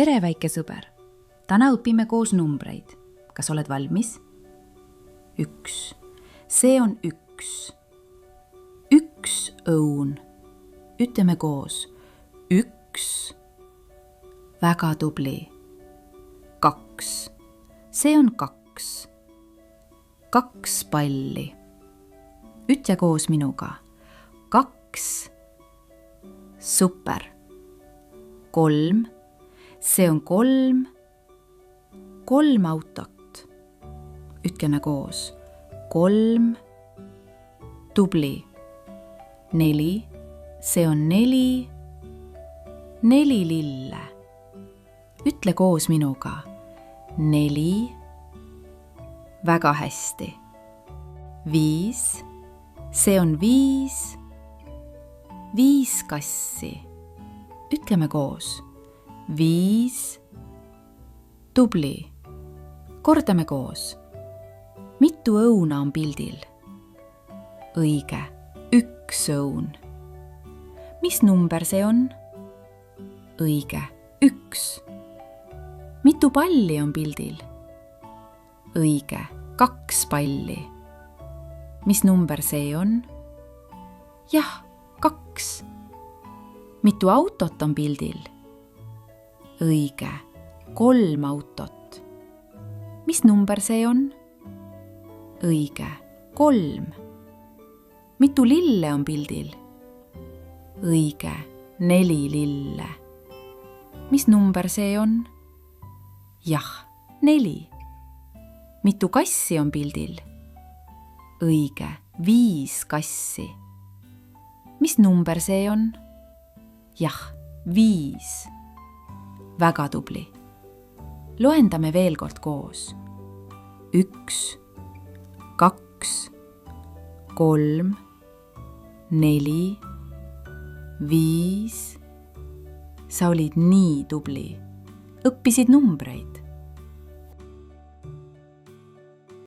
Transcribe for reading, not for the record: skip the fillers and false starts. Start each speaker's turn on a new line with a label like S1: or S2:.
S1: Tere, väike sõber! Täna õpime koos numbreid. Kas oled valmis? 1. See on 1. 1 õun. Ütleme koos. 1. Väga tubli. 2. See on 2. 2 palli. Ütle koos minuga. 2. Super. 3. See on 3. 3 autot. Ütleme koos. 3. Tubli. 4. See on 4. 4 lille. Ütle koos minuga. 4. Väga hästi. 5. See on 5. 5 kassi. Ütleme koos. 5. Tubli. Kordame koos. Mitu õuna on pildil? Õige. 1 õun. Mis number see on? Õige. 1. Mitu palli on pildil? Õige. 2 palli. Mis number see on? Jah, 2. Mitu autot on pildil? Õige. 3 autot. Mis number see on? Õige. 3. Mitu lille on pildil? Õige. 4 lille. Mis number see on? Jah, 4. Mitu kassi on pildil? Õige. 5 kassi. Mis number see on? Jah, 5. Väga tubli. Loendame veel kord koos. 1, 2, 3, 4, 5. Sa olid nii tubli. Õppisid numbreid.